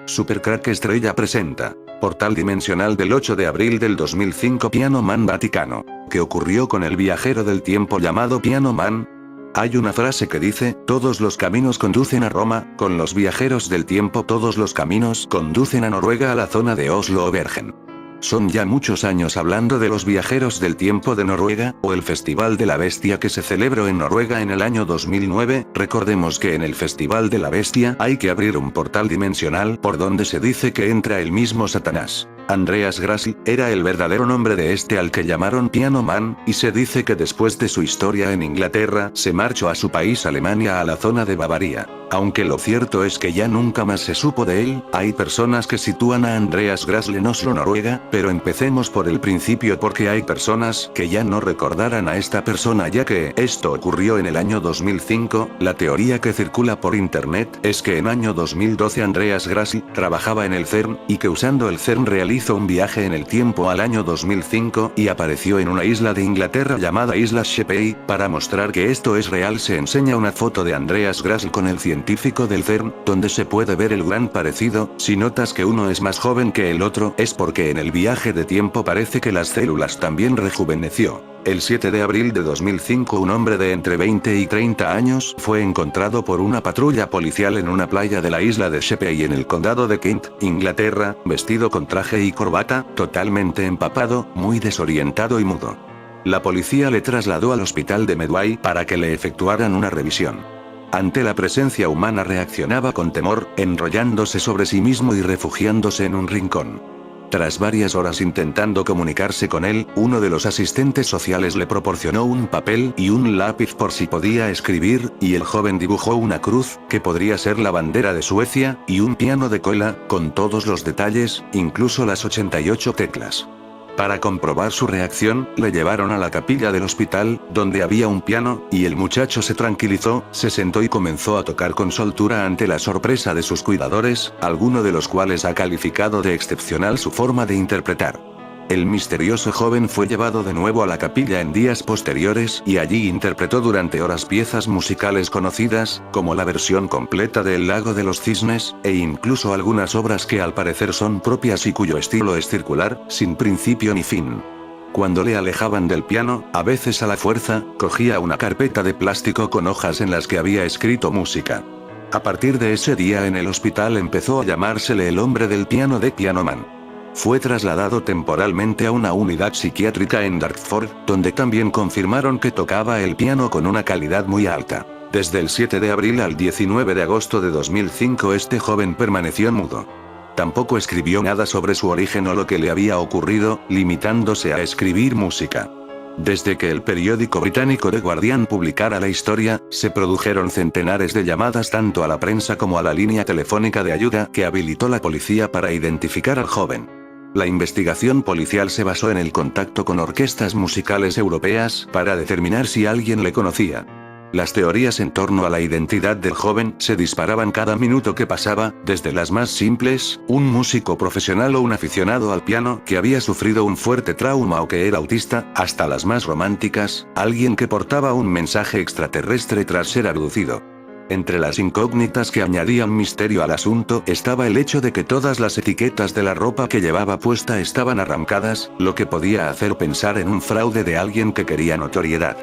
Supercrack Estrella presenta. Portal dimensional del 8 de abril del 2005. Piano Man Vaticano. ¿Qué ocurrió con el viajero del tiempo llamado Piano Man? Hay una frase que dice, todos los caminos conducen a Roma, con los viajeros del tiempo todos los caminos conducen a Noruega, a la zona de Oslo o Bergen. Son ya muchos años hablando de los viajeros del tiempo de Noruega, o el Festival de la Bestia que se celebró en Noruega en el año 2009, recordemos que en el Festival de la Bestia hay que abrir un portal dimensional por donde se dice que entra el mismo Satanás. Andreas Grassl era el verdadero nombre de este al que llamaron Piano Man, y se dice que después de su historia en Inglaterra, se marchó a su país Alemania, a la zona de Bavaria. Aunque lo cierto es que ya nunca más se supo de él, hay personas que sitúan a Andreas Grassl en Oslo, Noruega, pero empecemos por el principio porque hay personas que ya no recordarán a esta persona ya que esto ocurrió en el año 2005, la teoría que circula por internet es que en año 2012 Andreas Grassl trabajaba en el CERN, y que usando el CERN realizó un viaje en el tiempo al año 2005 y apareció en una isla de Inglaterra llamada Isla Sheppey. Para mostrar que esto es real se enseña una foto de Andreas Grassl con el científico del CERN, donde se puede ver el gran parecido. Si notas que uno es más joven que el otro, es porque en el viaje de tiempo parece que las células también rejuveneció. El 7 de abril de 2005 un hombre de entre 20 y 30 años fue encontrado por una patrulla policial en una playa de la isla de Sheppey en el condado de Kent, Inglaterra, vestido con traje y corbata, totalmente empapado, muy desorientado y mudo. La policía le trasladó al hospital de Medway para que le efectuaran una revisión. Ante la presencia humana reaccionaba con temor, enrollándose sobre sí mismo y refugiándose en un rincón. Tras varias horas intentando comunicarse con él, uno de los asistentes sociales le proporcionó un papel y un lápiz por si podía escribir, y el joven dibujó una cruz, que podría ser la bandera de Suecia, y un piano de cola, con todos los detalles, incluso las 88 teclas. Para comprobar su reacción, le llevaron a la capilla del hospital, donde había un piano, y el muchacho se tranquilizó, se sentó y comenzó a tocar con soltura ante la sorpresa de sus cuidadores, alguno de los cuales ha calificado de excepcional su forma de interpretar. El misterioso joven fue llevado de nuevo a la capilla en días posteriores y allí interpretó durante horas piezas musicales conocidas, como la versión completa de El lago de los cisnes, e incluso algunas obras que al parecer son propias y cuyo estilo es circular, sin principio ni fin. Cuando le alejaban del piano, a veces a la fuerza, cogía una carpeta de plástico con hojas en las que había escrito música. A partir de ese día en el hospital empezó a llamársele el hombre del piano de Piano Man. Fue trasladado temporalmente a una unidad psiquiátrica en Dartford, donde también confirmaron que tocaba el piano con una calidad muy alta. Desde el 7 de abril al 19 de agosto de 2005 este joven permaneció mudo. Tampoco escribió nada sobre su origen o lo que le había ocurrido, limitándose a escribir música. Desde que el periódico británico The Guardian publicara la historia, se produjeron centenares de llamadas tanto a la prensa como a la línea telefónica de ayuda que habilitó la policía para identificar al joven. La investigación policial se basó en el contacto con orquestas musicales europeas para determinar si alguien le conocía. Las teorías en torno a la identidad del joven se disparaban cada minuto que pasaba, desde las más simples, un músico profesional o un aficionado al piano que había sufrido un fuerte trauma o que era autista, hasta las más románticas, alguien que portaba un mensaje extraterrestre tras ser abducido. Entre las incógnitas que añadían misterio al asunto estaba el hecho de que todas las etiquetas de la ropa que llevaba puesta estaban arrancadas, lo que podía hacer pensar en un fraude de alguien que quería notoriedad.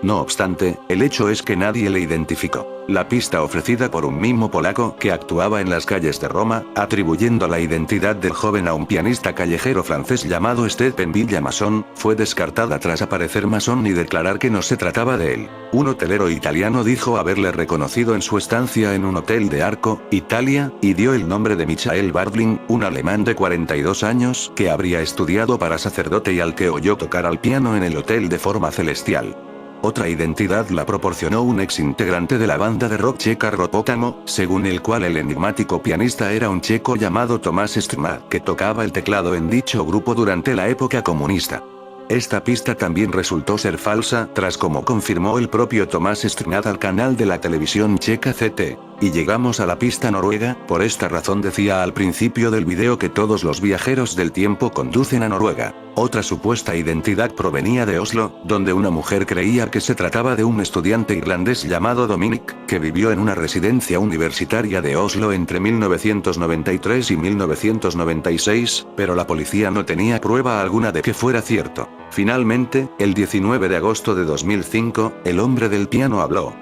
No obstante, el hecho es que nadie le identificó. La pista ofrecida por un mimo polaco que actuaba en las calles de Roma, atribuyendo la identidad del joven a un pianista callejero francés llamado Stephen Villamason, fue descartada tras aparecer masón y declarar que no se trataba de él. Un hotelero italiano dijo haberle reconocido en su estancia en un hotel de Arco, Italia, y dio el nombre de Michael Bardling, un alemán de 42 años que habría estudiado para sacerdote y al que oyó tocar al piano en el hotel de forma celestial. Otra identidad la proporcionó un ex integrante de la banda de rock checa Ropotamo, según el cual el enigmático pianista era un checo llamado Tomáš Strnad, que tocaba el teclado en dicho grupo durante la época comunista. Esta pista también resultó ser falsa, tras como confirmó el propio Tomáš Strnad al canal de la televisión checa CT. Y llegamos a la pista noruega. Por esta razón decía al principio del video que todos los viajeros del tiempo conducen a Noruega. Otra supuesta identidad provenía de Oslo, donde una mujer creía que se trataba de un estudiante irlandés llamado Dominic, que vivió en una residencia universitaria de Oslo entre 1993 y 1996, pero la policía no tenía prueba alguna de que fuera cierto. Finalmente, el 19 de agosto de 2005, el hombre del piano habló.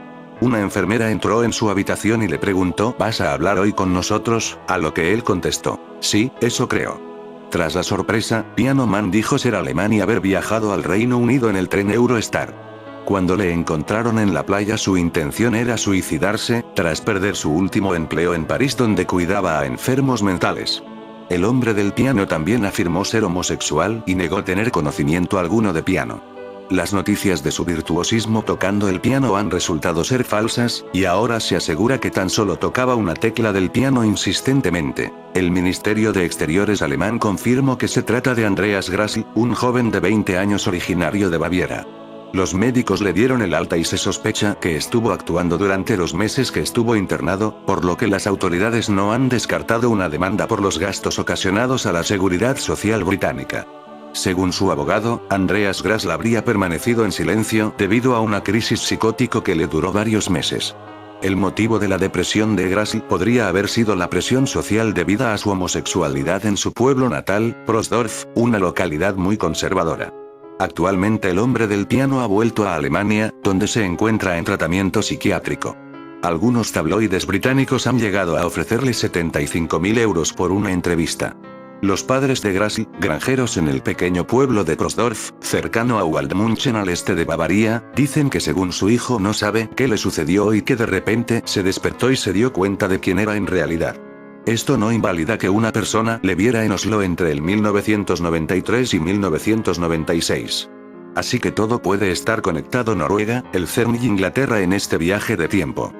Una enfermera entró en su habitación y le preguntó: ¿vas a hablar hoy con nosotros? A lo que él contestó: sí, eso creo. Tras la sorpresa, Piano Man dijo ser alemán y haber viajado al Reino Unido en el tren Eurostar. Cuando le encontraron en la playa, su intención era suicidarse, tras perder su último empleo en París donde cuidaba a enfermos mentales. El hombre del piano también afirmó ser homosexual y negó tener conocimiento alguno de piano. Las noticias de su virtuosismo tocando el piano han resultado ser falsas, y ahora se asegura que tan solo tocaba una tecla del piano insistentemente. El Ministerio de Exteriores alemán confirmó que se trata de Andreas Grassl, un joven de 20 años originario de Baviera. Los médicos le dieron el alta y se sospecha que estuvo actuando durante los meses que estuvo internado, por lo que las autoridades no han descartado una demanda por los gastos ocasionados a la Seguridad Social británica. Según su abogado, Andreas Grassl habría permanecido en silencio debido a una crisis psicótico que le duró varios meses. El motivo de la depresión de Grassl podría haber sido la presión social debida a su homosexualidad en su pueblo natal, Prosdorf, una localidad muy conservadora. Actualmente el hombre del piano ha vuelto a Alemania, donde se encuentra en tratamiento psiquiátrico. Algunos tabloides británicos han llegado a ofrecerle 75.000 euros por una entrevista. Los padres de Grassl, granjeros en el pequeño pueblo de Prosdorf, cercano a Waldmünchen al este de Bavaria, dicen que según su hijo no sabe qué le sucedió y que de repente se despertó y se dio cuenta de quién era en realidad. Esto no invalida que una persona le viera en Oslo entre el 1993 y 1996. Así que todo puede estar conectado. Noruega, el CERN y Inglaterra en este viaje de tiempo.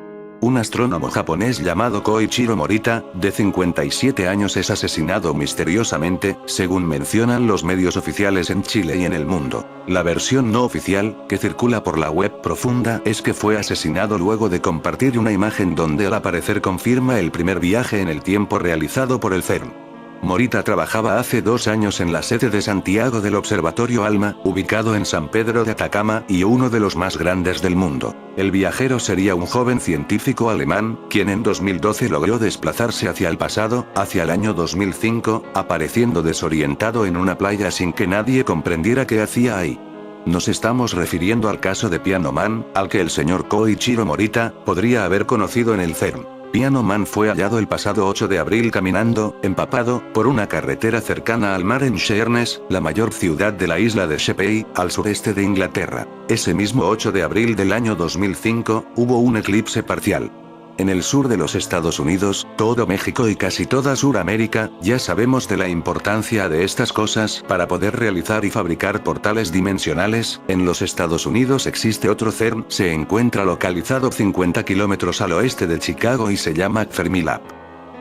Un astrónomo japonés llamado Koichiro Morita, de 57 años, es asesinado misteriosamente, según mencionan los medios oficiales en Chile y en el mundo. La versión no oficial, que circula por la web profunda, es que fue asesinado luego de compartir una imagen donde al aparecer confirma el primer viaje en el tiempo realizado por el CERN. Morita trabajaba hace 2 años en la sede de Santiago del Observatorio ALMA, ubicado en San Pedro de Atacama, y uno de los más grandes del mundo. El viajero sería un joven científico alemán, quien en 2012 logró desplazarse hacia el pasado, hacia el año 2005, apareciendo desorientado en una playa sin que nadie comprendiera qué hacía ahí. Nos estamos refiriendo al caso de Piano Man, al que el señor Koichiro Morita podría haber conocido en el CERN. Piano Man fue hallado el pasado 8 de abril caminando, empapado, por una carretera cercana al mar en Sheerness, la mayor ciudad de la isla de Sheppey, al sureste de Inglaterra. Ese mismo 8 de abril del año 2005, hubo un eclipse parcial. En el sur de los Estados Unidos, todo México y casi toda Suramérica, ya sabemos de la importancia de estas cosas para poder realizar y fabricar portales dimensionales. En los Estados Unidos existe otro CERN, se encuentra localizado 50 kilómetros al oeste de Chicago y se llama Fermilab.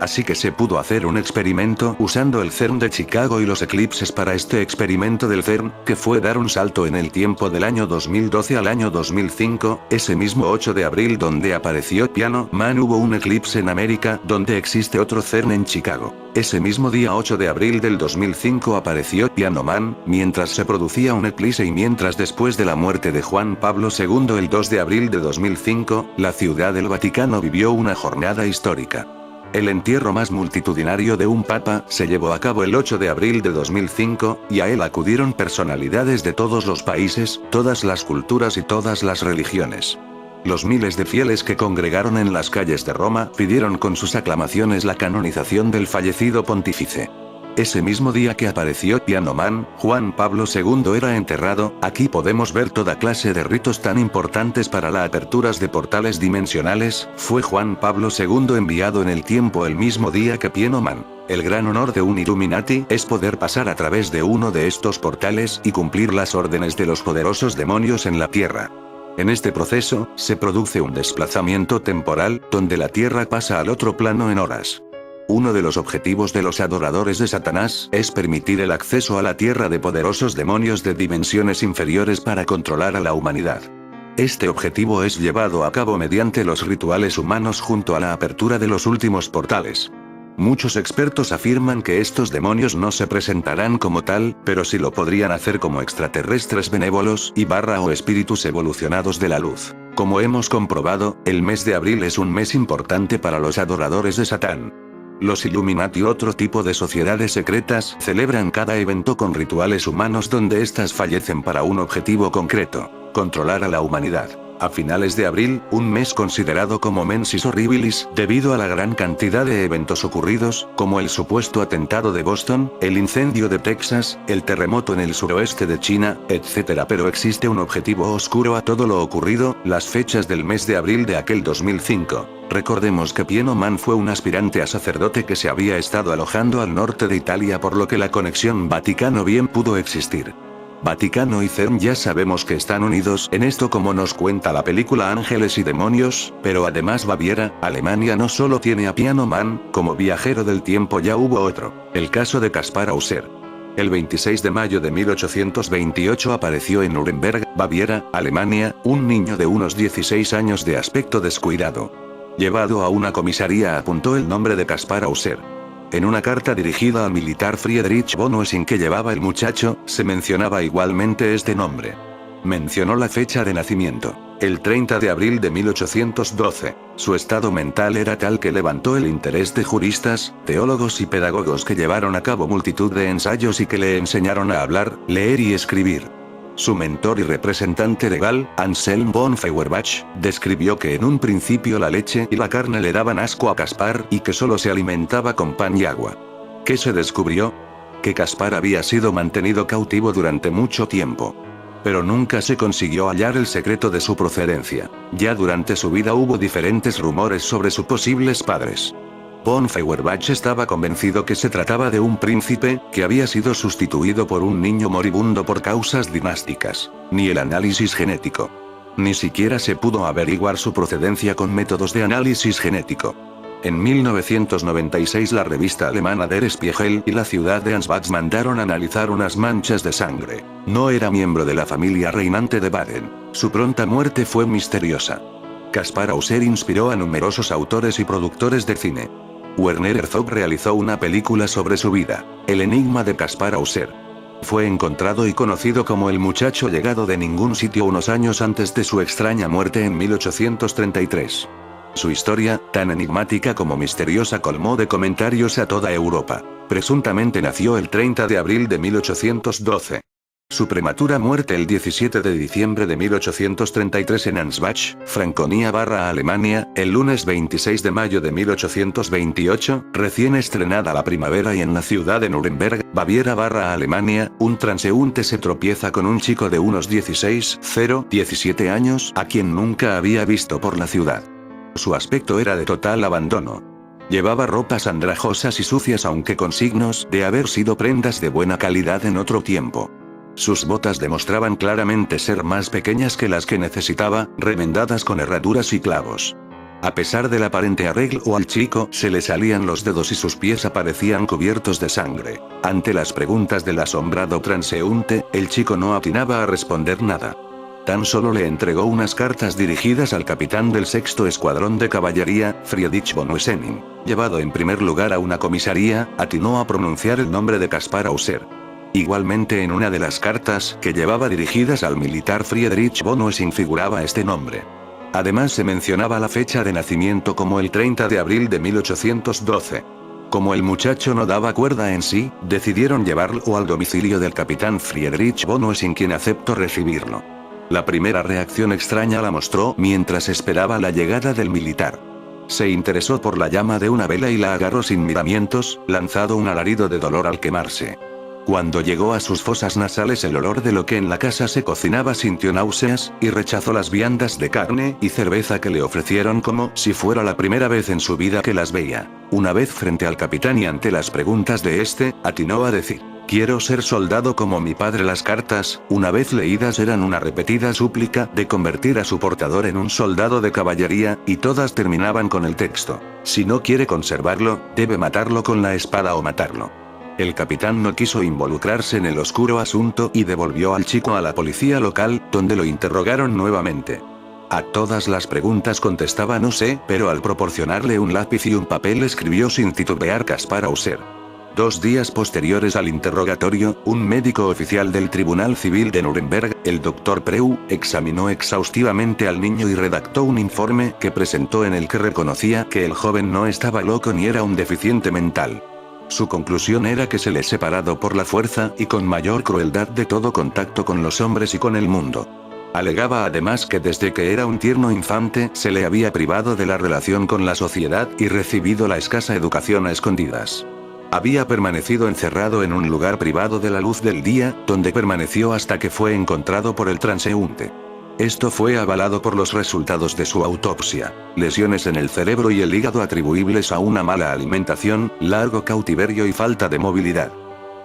Así que se pudo hacer un experimento usando el CERN de Chicago y los eclipses para este experimento del CERN, que fue dar un salto en el tiempo del año 2012 al año 2005, ese mismo 8 de abril donde apareció Piano Man hubo un eclipse en América, donde existe otro CERN en Chicago. Ese mismo día 8 de abril del 2005 apareció Piano Man, mientras se producía un eclipse y mientras después de la muerte de Juan Pablo II el 2 de abril de 2005, la Ciudad del Vaticano vivió una jornada histórica. El entierro más multitudinario de un papa se llevó a cabo el 8 de abril de 2005, y a él acudieron personalidades de todos los países, todas las culturas y todas las religiones. Los miles de fieles que congregaron en las calles de Roma pidieron con sus aclamaciones la canonización del fallecido pontífice. Ese mismo día que apareció Piano Man, Juan Pablo II era enterrado. Aquí podemos ver toda clase de ritos tan importantes para las aperturas de portales dimensionales. Fue Juan Pablo II enviado en el tiempo el mismo día que Piano Man. El gran honor de un Illuminati es poder pasar a través de uno de estos portales y cumplir las órdenes de los poderosos demonios en la Tierra. En este proceso, se produce un desplazamiento temporal, donde la Tierra pasa al otro plano en horas. Uno de los objetivos de los adoradores de Satanás es permitir el acceso a la Tierra de poderosos demonios de dimensiones inferiores para controlar a la humanidad. Este objetivo es llevado a cabo mediante los rituales humanos junto a la apertura de los últimos portales. Muchos expertos afirman que estos demonios no se presentarán como tal, pero sí lo podrían hacer como extraterrestres benévolos o espíritus evolucionados de la luz. Como hemos comprobado, el mes de abril es un mes importante para los adoradores de Satán. Los Illuminati y otro tipo de sociedades secretas celebran cada evento con rituales humanos donde éstas fallecen para un objetivo concreto: controlar a la humanidad. A finales de abril, un mes considerado como Mensis Horribilis, debido a la gran cantidad de eventos ocurridos, como el supuesto atentado de Boston, el incendio de Texas, el terremoto en el suroeste de China, etc. Pero existe un objetivo oscuro a todo lo ocurrido: las fechas del mes de abril de aquel 2005. Recordemos que Piano Man fue un aspirante a sacerdote que se había estado alojando al norte de Italia, por lo que la conexión Vaticano bien pudo existir. Vaticano y CERN ya sabemos que están unidos en esto, como nos cuenta la película Ángeles y Demonios, pero además Baviera, Alemania, no solo tiene a Piano Man, como viajero del tiempo ya hubo otro: el caso de Kaspar Hauser. El 26 de mayo de 1828 apareció en Nuremberg, Baviera, Alemania, un niño de unos 16 años de aspecto descuidado. Llevado a una comisaría apuntó el nombre de Kaspar Hauser. En una carta dirigida al militar Friedrich von Wessing que llevaba el muchacho, se mencionaba igualmente este nombre. Mencionó la fecha de nacimiento: el 30 de abril de 1812. Su estado mental era tal que levantó el interés de juristas, teólogos y pedagogos que llevaron a cabo multitud de ensayos y que le enseñaron a hablar, leer y escribir. Su mentor y representante legal, Anselm von Feuerbach, describió que en un principio la leche y la carne le daban asco a Kaspar y que solo se alimentaba con pan y agua. ¿Qué se descubrió? Que Kaspar había sido mantenido cautivo durante mucho tiempo. Pero nunca se consiguió hallar el secreto de su procedencia. Ya durante su vida hubo diferentes rumores sobre sus posibles padres. Von Feuerbach estaba convencido que se trataba de un príncipe, que había sido sustituido por un niño moribundo por causas dinásticas. Ni el análisis genético. Ni siquiera se pudo averiguar su procedencia con métodos de análisis genético. En 1996 la revista alemana Der Spiegel y la ciudad de Ansbach mandaron analizar unas manchas de sangre. No era miembro de la familia reinante de Baden. Su pronta muerte fue misteriosa. Kaspar Hauser inspiró a numerosos autores y productores de cine. Werner Herzog realizó una película sobre su vida: El enigma de Kaspar Hauser. Fue encontrado y conocido como el muchacho llegado de ningún sitio unos años antes de su extraña muerte en 1833. Su historia, tan enigmática como misteriosa, colmó de comentarios a toda Europa. Presuntamente nació el 30 de abril de 1812. Su prematura muerte el 17 de diciembre de 1833 en Ansbach, Franconia/Alemania, el lunes 26 de mayo de 1828, recién estrenada la primavera, y en la ciudad de Nuremberg, Baviera/Alemania, un transeúnte se tropieza con un chico de unos 17 años, a quien nunca había visto por la ciudad. Su aspecto era de total abandono. Llevaba ropas andrajosas y sucias, aunque con signos de haber sido prendas de buena calidad en otro tiempo. Sus botas demostraban claramente ser más pequeñas que las que necesitaba, remendadas con herraduras y clavos. A pesar del aparente arreglo, al chico se le salían los dedos y sus pies aparecían cubiertos de sangre. Ante las preguntas del asombrado transeúnte, el chico no atinaba a responder nada. Tan solo le entregó unas cartas dirigidas al capitán del 6º Escuadrón de Caballería, Friedrich von Wessing. Llevado en primer lugar a una comisaría, atinó a pronunciar el nombre de Kaspar Hauser. Igualmente en una de las cartas que llevaba dirigidas al militar Friedrich von Wessing figuraba este nombre. Además se mencionaba la fecha de nacimiento como el 30 de abril de 1812. Como el muchacho no daba cuerda en sí, decidieron llevarlo al domicilio del capitán Friedrich von Wessing, quien aceptó recibirlo. La primera reacción extraña la mostró mientras esperaba la llegada del militar. Se interesó por la llama de una vela y la agarró sin miramientos, lanzado un alarido de dolor al quemarse. Cuando llegó a sus fosas nasales el olor de lo que en la casa se cocinaba, sintió náuseas, y rechazó las viandas de carne y cerveza que le ofrecieron como si fuera la primera vez en su vida que las veía. Una vez frente al capitán y ante las preguntas de este, atinó a decir: «Quiero ser soldado como mi padre». Las cartas, una vez leídas, eran una repetida súplica de convertir a su portador en un soldado de caballería, y todas terminaban con el texto: «Si no quiere conservarlo, debe matarlo con la espada o matarlo». El capitán no quiso involucrarse en el oscuro asunto y devolvió al chico a la policía local, donde lo interrogaron nuevamente. A todas las preguntas contestaba no sé, pero al proporcionarle un lápiz y un papel escribió sin titubear Kaspar Hauser. 2 días posteriores al interrogatorio, un médico oficial del Tribunal Civil de Nuremberg, el Dr. Preu, examinó exhaustivamente al niño y redactó un informe que presentó en el que reconocía que el joven no estaba loco ni era un deficiente mental. Su conclusión era que se le separado por la fuerza y con mayor crueldad de todo contacto con los hombres y con el mundo. Alegaba además que desde que era un tierno infante se le había privado de la relación con la sociedad y recibido la escasa educación a escondidas. Había permanecido encerrado en un lugar privado de la luz del día, donde permaneció hasta que fue encontrado por el transeúnte. Esto fue avalado por los resultados de su autopsia: lesiones en el cerebro y el hígado atribuibles a una mala alimentación, largo cautiverio y falta de movilidad.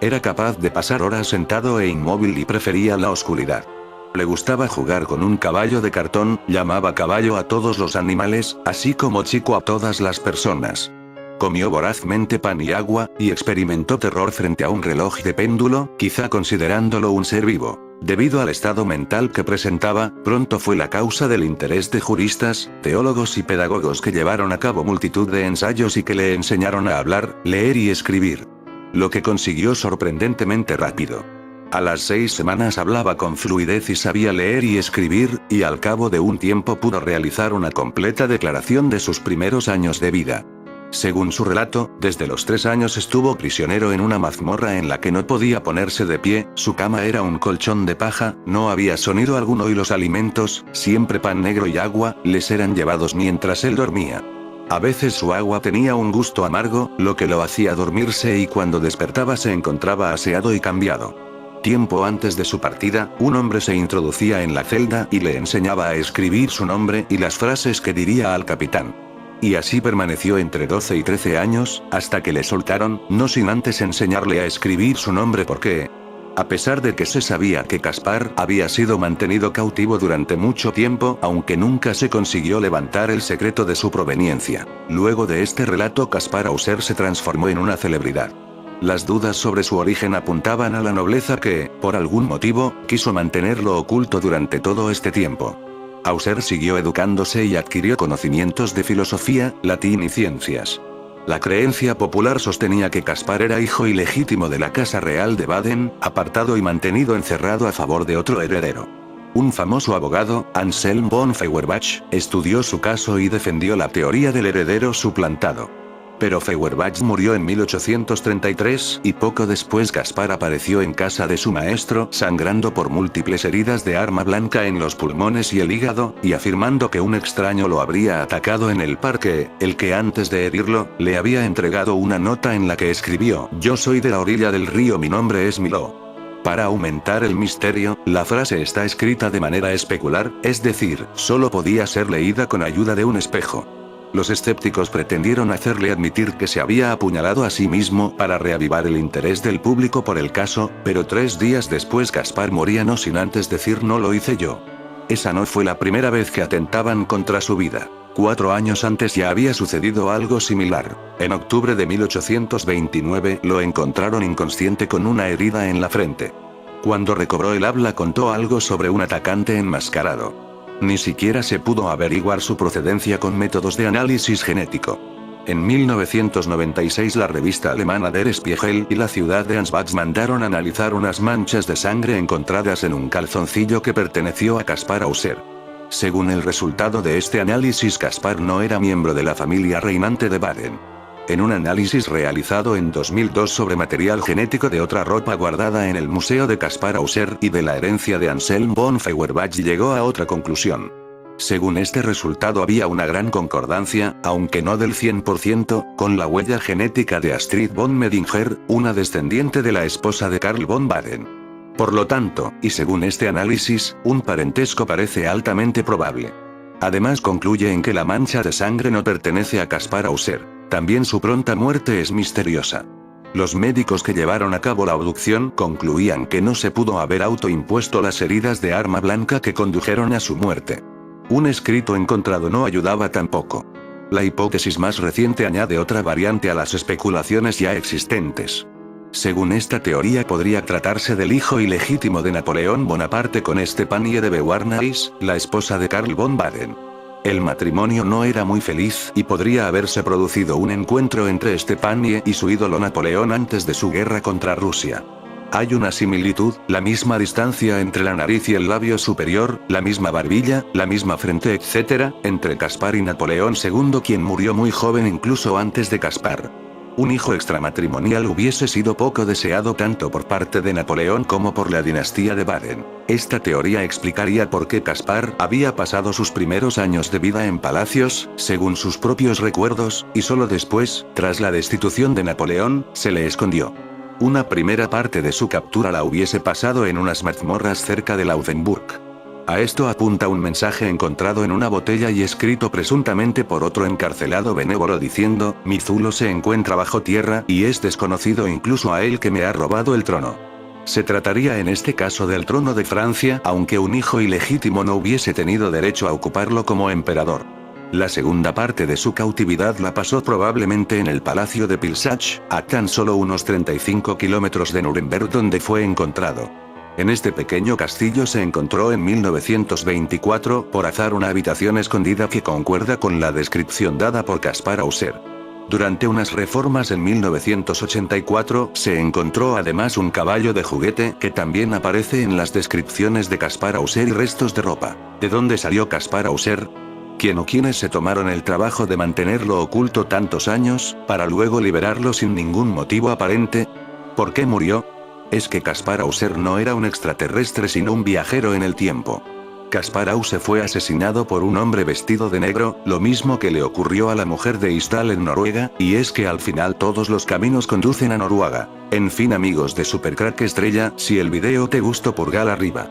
Era capaz de pasar horas sentado e inmóvil y prefería la oscuridad. Le gustaba jugar con un caballo de cartón, llamaba caballo a todos los animales, así como chico a todas las personas. Comió vorazmente pan y agua, y experimentó terror frente a un reloj de péndulo, quizá considerándolo un ser vivo. Debido al estado mental que presentaba, pronto fue la causa del interés de juristas, teólogos y pedagogos que llevaron a cabo multitud de ensayos y que le enseñaron a hablar, leer y escribir. Lo que consiguió sorprendentemente rápido. A las 6 semanas hablaba con fluidez y sabía leer y escribir, y al cabo de un tiempo pudo realizar una completa declaración de sus primeros años de vida. Según su relato, desde los 3 años estuvo prisionero en una mazmorra en la que no podía ponerse de pie, su cama era un colchón de paja, no había sonido alguno y los alimentos, siempre pan negro y agua, les eran llevados mientras él dormía. A veces su agua tenía un gusto amargo, lo que lo hacía dormirse y cuando despertaba se encontraba aseado y cambiado. Tiempo antes de su partida, un hombre se introducía en la celda y le enseñaba a escribir su nombre y las frases que diría al capitán. Y así permaneció entre 12 y 13 años, hasta que le soltaron, no sin antes enseñarle a escribir su nombre porque, a pesar de que se sabía que Kaspar había sido mantenido cautivo durante mucho tiempo, aunque nunca se consiguió levantar el secreto de su proveniencia. Luego de este relato Kaspar Hauser se transformó en una celebridad. Las dudas sobre su origen apuntaban a la nobleza que, por algún motivo, quiso mantenerlo oculto durante todo este tiempo. Hauser siguió educándose y adquirió conocimientos de filosofía, latín y ciencias. La creencia popular sostenía que Kaspar era hijo ilegítimo de la Casa Real de Baden, apartado y mantenido encerrado a favor de otro heredero. Un famoso abogado, Anselm von Feuerbach, estudió su caso y defendió la teoría del heredero suplantado. Pero Feuerbach murió en 1833, y poco después Kaspar apareció en casa de su maestro, sangrando por múltiples heridas de arma blanca en los pulmones y el hígado, y afirmando que un extraño lo habría atacado en el parque, el que antes de herirlo, le había entregado una nota en la que escribió: "Yo soy de la orilla del río, mi nombre es Milo". Para aumentar el misterio, la frase está escrita de manera especular, es decir, solo podía ser leída con ayuda de un espejo. Los escépticos pretendieron hacerle admitir que se había apuñalado a sí mismo para reavivar el interés del público por el caso, pero 3 días después Kaspar moría no sin antes decir: "No lo hice yo". Esa no fue la primera vez que atentaban contra su vida. 4 años antes ya había sucedido algo similar. En octubre de 1829 lo encontraron inconsciente con una herida en la frente. Cuando recobró el habla contó algo sobre un atacante enmascarado. Ni siquiera se pudo averiguar su procedencia con métodos de análisis genético. En 1996 la revista alemana Der Spiegel y la ciudad de Ansbach mandaron analizar unas manchas de sangre encontradas en un calzoncillo que perteneció a Kaspar Hauser. Según el resultado de este análisis, Kaspar no era miembro de la familia reinante de Baden. En un análisis realizado en 2002 sobre material genético de otra ropa guardada en el Museo de Kaspar Hauser y de la herencia de Anselm von Feuerbach, llegó a otra conclusión. Según este resultado había una gran concordancia, aunque no del 100%, con la huella genética de Astrid von Medinger, una descendiente de la esposa de Karl von Baden. Por lo tanto, y según este análisis, un parentesco parece altamente probable. Además concluye en que la mancha de sangre no pertenece a Kaspar Hauser. También su pronta muerte es misteriosa. Los médicos que llevaron a cabo la obducción concluían que no se pudo haber autoimpuesto las heridas de arma blanca que condujeron a su muerte. Un escrito encontrado no ayudaba tampoco. La hipótesis más reciente añade otra variante a las especulaciones ya existentes. Según esta teoría podría tratarse del hijo ilegítimo de Napoleón Bonaparte con Estepanie de Beauharnais, la esposa de Karl von Baden. El matrimonio no era muy feliz y podría haberse producido un encuentro entre Estepanie y su ídolo Napoleón antes de su guerra contra Rusia. Hay una similitud, la misma distancia entre la nariz y el labio superior, la misma barbilla, la misma frente etc., entre Caspar y Napoleón II, quien murió muy joven incluso antes de Caspar. Un hijo extramatrimonial hubiese sido poco deseado tanto por parte de Napoleón como por la dinastía de Baden. Esta teoría explicaría por qué Caspar había pasado sus primeros años de vida en palacios, según sus propios recuerdos, y solo después, tras la destitución de Napoleón, se le escondió. Una primera parte de su captura la hubiese pasado en unas mazmorras cerca de Laufenburg. A esto apunta un mensaje encontrado en una botella y escrito presuntamente por otro encarcelado benévolo diciendo: mi zulo se encuentra bajo tierra y es desconocido incluso a él que me ha robado el trono. Se trataría en este caso del trono de Francia, aunque un hijo ilegítimo no hubiese tenido derecho a ocuparlo como emperador. La segunda parte de su cautividad la pasó probablemente en el palacio de Pilsach, a tan solo unos 35 kilómetros de Nuremberg, donde fue encontrado. En este pequeño castillo se encontró en 1924 por azar una habitación escondida que concuerda con la descripción dada por Caspar Hauser. Durante unas reformas en 1984 se encontró además un caballo de juguete que también aparece en las descripciones de Caspar Hauser y restos de ropa. ¿De dónde salió Caspar Hauser? ¿Quién o quiénes se tomaron el trabajo de mantenerlo oculto tantos años, para luego liberarlo sin ningún motivo aparente? ¿Por qué murió? Es que Caspar Hauser no era un extraterrestre sino un viajero en el tiempo. Caspar Hauser fue asesinado por un hombre vestido de negro, lo mismo que le ocurrió a la mujer de Isdal en Noruega, y es que al final todos los caminos conducen a Noruega. En fin amigos de Supercrack Estrella, si el video te gustó pulgar arriba.